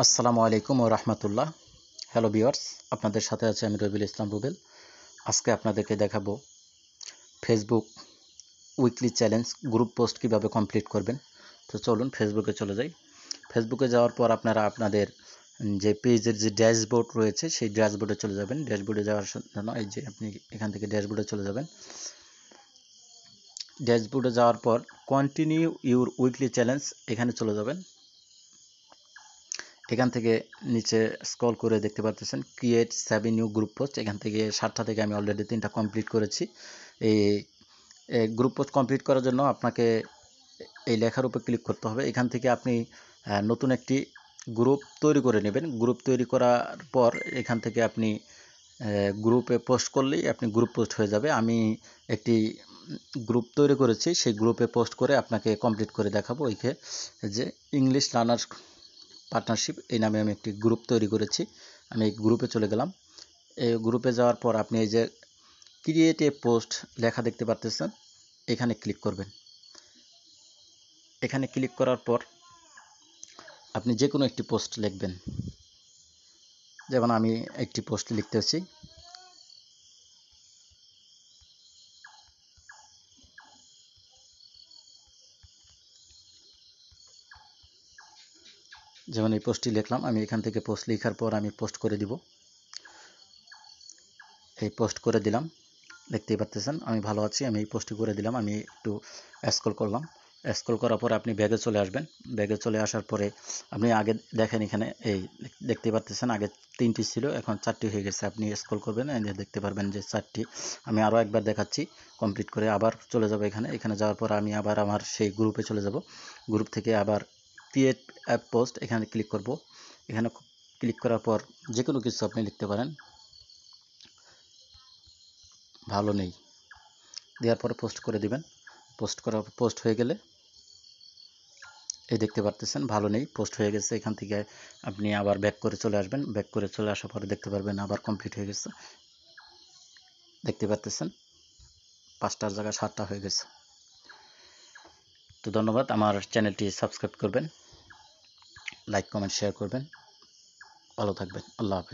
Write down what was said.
আসসালামু আলাইকুম ওয়া রাহমাতুল্লাহ। হ্যালো ভিউয়ার্স, আপনাদের সাথে আছে আমি রবিউল ইসলাম রুবেল। আজকে আপনাদেরকে দেখাবো Facebook weekly challenge group post কিভাবে কমপ্লিট করবেন। তো চলুন ফেসবুকে চলে যাই। ফেসবুকে যাওয়ার পর আপনারা আপনাদের যে পেজের যে ড্যাশবোর্ড রয়েছে সেই ড্যাশবোর্ডে চলে যাবেন। ড্যাশবোর্ডে যাওয়ার জন্য এই যে আপনি এখান থেকে ড্যাশবোর্ডে চলে যাবেন। ড্যাশবোর্ডে যাওয়ার পর কন্টিনিউ ইউর উইকলি চ্যালেঞ্জ এখানে চলে যাবেন। এখান থেকে নিচে স্ক্রল করে দেখতে পাচ্ছেন ক্রিয়েট 7 নিউ গ্রুপ পোস্ট। এখান থেকে 7টা থেকে আমি অলরেডি 3টা কমপ্লিট করেছি। এই গ্রুপ পোস্ট কমপ্লিট করার জন্য আপনাকে এই লেখার উপর ক্লিক করতে হবে। এখান থেকে আপনি নতুন একটি গ্রুপ তৈরি করে নেবেন। গ্রুপ তৈরি করার পর এখান থেকে আপনি গ্রুপে পোস্ট করলেই আপনি গ্রুপ পোস্ট হয়ে যাবে। আমি একটি গ্রুপ তৈরি করেছি, সেই গ্রুপে পোস্ট করে আপনাকে কমপ্লিট করে দেখাবো। এইখানে যে ইংলিশ লার্নার পার্টনারশিপ এই নামে আমি একটি গ্রুপ তৈরি করেছি। আমি এই গ্রুপে চলে গেলাম। এই গ্রুপে যাওয়ার পর আপনি এই যে ক্রিয়েট এ পোস্ট লেখা দেখতে পাচ্ছেন, এখানে ক্লিক করবেন। এখানে ক্লিক করার পর আপনি যে কোনো একটি পোস্ট লিখবেন। যেমন আমি একটি পোস্ট লিখতেছি। যেমন এই পোস্টটি লিখলাম। আমি এখান থেকে পোস্ট লেখার পর আমি পোস্ট করে দিব। এই পোস্ট করে দিলাম, দেখতেই পাচ্ছেন আমি ভালো আছি। আমি এই পোস্টটি করে দিলাম। আমি একটু স্ক্রল করলাম। স্ক্রল করার পরে আপনি ব্যাগে চলে আসবেন। ব্যাগে চলে আসার পরে আপনি আগে দেখেন, এখানে এই দেখতে পাচ্ছেন আগে 3টি ছিল, এখন 4টি হয়ে গেছে। আপনি স্ক্রল করবেন, দেখতে পারবেন যে 4টি। আমি আরও একবার দেখাচ্ছি। কমপ্লিট করে আবার চলে যাব এখানে যাওয়ার পর আমি আবার আমার সেই গ্রুপে চলে যাব। গ্রুপ থেকে আবার ক্রিয়েট অ্যাপ পোস্ট এখানে ক্লিক করব। এখানে ক্লিক করার পর যে কোনো কিছু আপনি লিখতে পারেন। ভালো নেই দেওয়ার পরে পোস্ট করে দিবেন। পোস্ট হয়ে গেলে এই দেখতে পারতেছেন ভালো নেই, পোস্ট হয়ে গেছে। এখান থেকে আপনি আবার ব্যাক করে চলে আসবেন। ব্যাক করে চলে আসার পরে দেখতে পারবেন আবার কমপ্লিট হয়ে গেছে। দেখতে পারতেছেন 5টার জায়গায় 7টা হয়ে গেছে। তো ধন্যবাদ। আমার চ্যানেলটি সাবস্ক্রাইব করবেন, লাইক কমেন্ট শেয়ার করবেন। ভালো থাকবেন। আল্লাহ হাফেজ।